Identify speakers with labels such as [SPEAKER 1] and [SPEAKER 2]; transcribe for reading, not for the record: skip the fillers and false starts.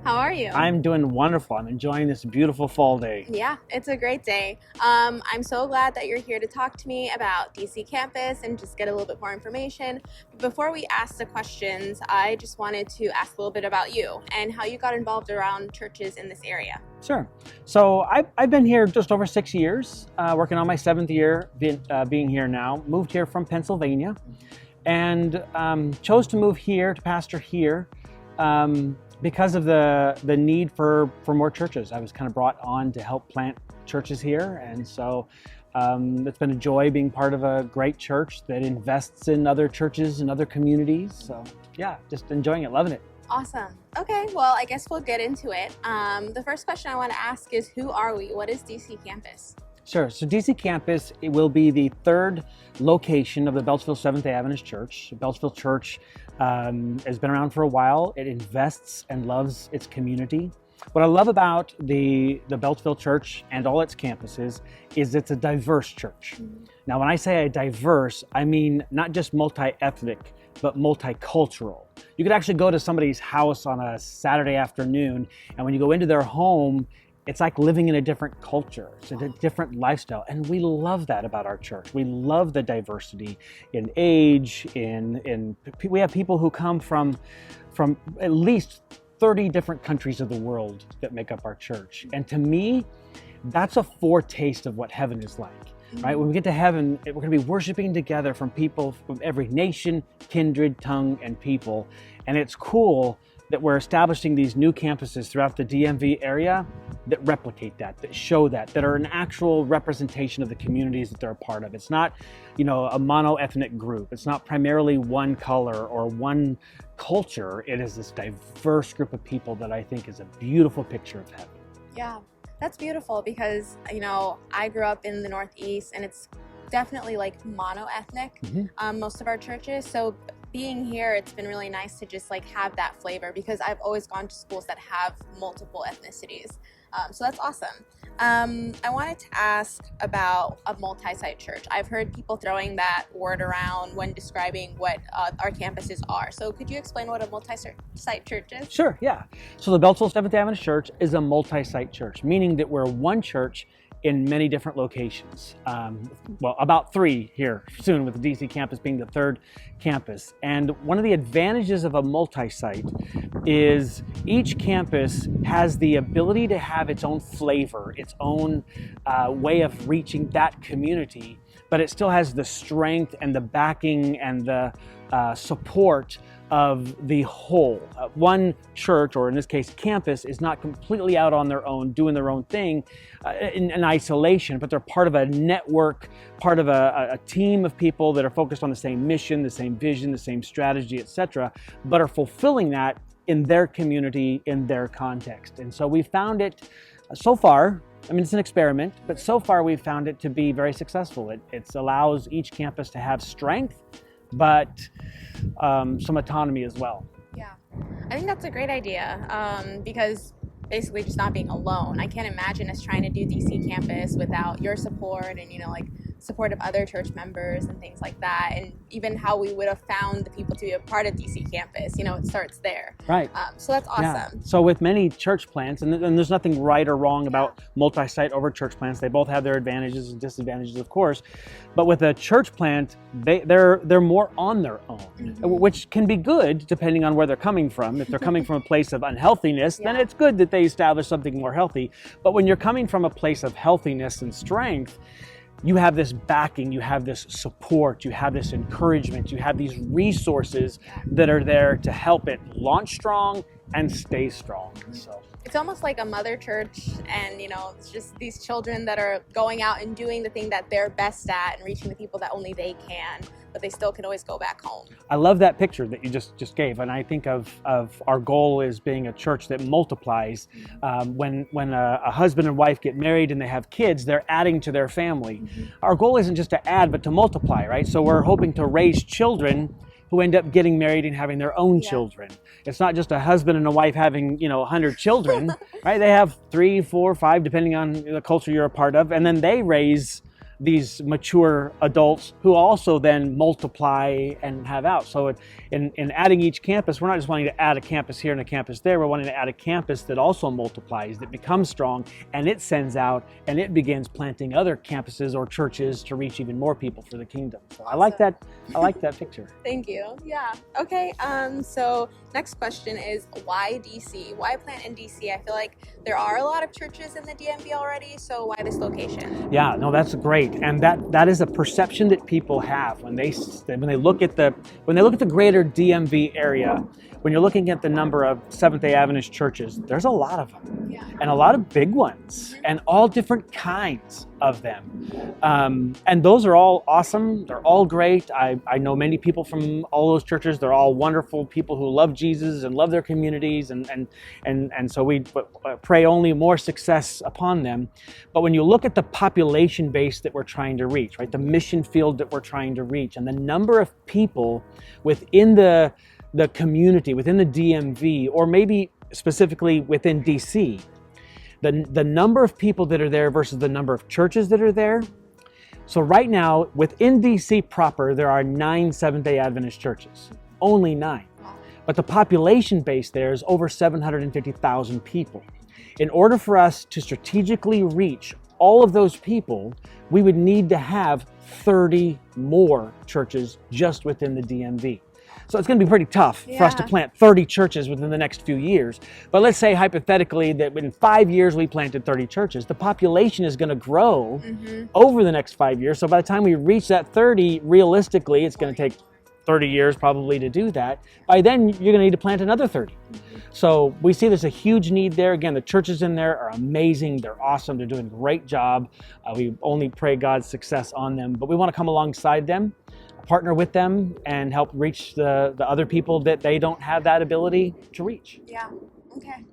[SPEAKER 1] How are you?
[SPEAKER 2] I'm doing wonderful. I'm enjoying this beautiful fall day.
[SPEAKER 1] Yeah, it's a great day. I'm so glad that you're here to talk to me about DC campus and just get a little bit more information. But before we ask the questions, I just wanted to ask a little bit about you and how you got involved around churches in this area.
[SPEAKER 2] Sure. So I've been here just over 6 years, working on my seventh year being here now. Moved here from Pennsylvania and chose to move here to pastor here because of the need for more churches. I was kind of brought on to help plant churches here, and so it's been a joy being part of a great church that invests in other churches and other communities. So yeah, just enjoying it, loving it.
[SPEAKER 1] Awesome. Okay, well, I guess we'll get into it. The first question I want to ask is, who are we? What is DC campus?
[SPEAKER 2] Sure. So DC campus, it will be the third location of the Beltsville Seventh-day Adventist Church. Beltsville Church has been around for a while. It invests and loves its community. What I love about the Beltsville Church and all its campuses is it's a diverse church. Now, when I say a diverse, I mean not just multi-ethnic, but multicultural. You could actually go to somebody's house on a Saturday afternoon, and when you go into their home, it's like living in a different culture. It's a different lifestyle. And we love that about our church. We love the diversity in age, we have people who come from at least 30 different countries of the world that make up our church. And to me, that's a foretaste of what heaven is like. Right? When we get to heaven, we're going to be worshiping together from people from every nation, kindred, tongue, and people. And it's cool that we're establishing these new campuses throughout the DMV area that replicate that show that are an actual representation of the communities that they're a part of. It's not, a mono-ethnic group. It's not primarily one color or one culture. It is this diverse group of people that I think is a beautiful picture of heaven.
[SPEAKER 1] Yeah, that's beautiful because, I grew up in the Northeast and it's definitely like mono-ethnic, most of our churches. So being here, it's been really nice to just have that flavor because I've always gone to schools that have multiple ethnicities. So that's awesome. I wanted to ask about a multi-site church. I've heard people throwing that word around when describing what our campuses are. So could you explain what a multi-site church is?
[SPEAKER 2] Sure, yeah. So the Beltsville Seventh-day Adventist Church is a multi-site church, meaning that we're one church in many different locations. About three here soon, with the DC campus being the third campus. And one of the advantages of a multi-site is each campus has the ability to have its own flavor, its own way of reaching that community, but it still has the strength and the backing and the support of the whole. One church, or in this case campus, is not completely out on their own, doing their own thing in isolation, but they're part of a network, part of a team of people that are focused on the same mission, the same vision, the same strategy, etc., but are fulfilling that in their community, in their context. And so we found it so far, it's an experiment, but so far we've found it to be very successful. It allows each campus to have strength, but some autonomy as well. Yeah,
[SPEAKER 1] I think that's a great idea because basically just not being alone. I can't imagine us trying to do DC campus without your support and support of other church members and things like that, and even how we would have found the people to be a part of DC campus. It starts there.
[SPEAKER 2] Right.
[SPEAKER 1] So that's awesome.
[SPEAKER 2] Yeah. So with many church plants, and there's nothing right or wrong about multi-site over church plants. They both have their advantages and disadvantages, of course. But with a church plant, they're more on their own, which can be good depending on where they're coming from. If they're coming from a place of unhealthiness, then it's good that they establish something more healthy. But when you're coming from a place of healthiness and strength, you have this backing, you have this support, you have this encouragement, you have these resources that are there to help it launch strong and stay strong. So
[SPEAKER 1] it's almost like a mother church, and it's just these children that are going out and doing the thing that they're best at and reaching the people that only they can, but they still can always go back home.
[SPEAKER 2] I love that picture that you just gave, and I think of our goal as being a church that multiplies. When a husband and wife get married and they have kids, they're adding to their family. Our goal isn't just to add, but to multiply, right? So we're hoping to raise children who end up getting married and having their own children. It's not just a husband and a wife having 100 children, right? They have 3, 4, 5, depending on the culture you're a part of, and then they raise these mature adults who also then multiply and have out. So in adding each campus, we're not just wanting to add a campus here and a campus there. We're wanting to add a campus that also multiplies, that becomes strong, and it sends out and it begins planting other campuses or churches to reach even more people for the kingdom. So I like that. I like that picture.
[SPEAKER 1] Thank you. Yeah. Okay. So next question is, why DC? Why plant in DC? I feel like there are a lot of churches in the DMV already. So why this location?
[SPEAKER 2] Yeah, no, that's great, and that is a perception that people have when they look at the greater DMV area. When you're looking at the number of Seventh-day Adventist churches, there's a lot of them,
[SPEAKER 1] Yeah.
[SPEAKER 2] and a lot of big ones, and all different kinds of them. And those are all awesome. They're all great. I know many people from all those churches. They're all wonderful people who love Jesus and love their communities, and so we pray only more success upon them. But when you look at the population base that we're trying to reach, right, the mission field that we're trying to reach, and the number of people within the community, within the DMV, or maybe specifically within DC, the number of people that are there versus the number of churches that are there. So right now, within DC proper, there are 9 Seventh-day Adventist churches, only 9. But the population base there is over 750,000 people. In order for us to strategically reach all of those people, we would need to have 30 more churches just within the DMV. So it's going to be pretty tough for us to plant 30 churches within the next few years. But let's say hypothetically that in 5 years we planted 30 churches. The population is going to grow over the next 5 years. So by the time we reach that 30, realistically, it's going to take 30 years probably to do that. By then, you're going to need to plant another 30. So we see there's a huge need there. Again, the churches in there are amazing. They're awesome. They're doing a great job. We only pray God's success on them. But we want to come alongside them, partner with them, and help reach the other people that they don't have that ability to reach.
[SPEAKER 1] Yeah. Okay.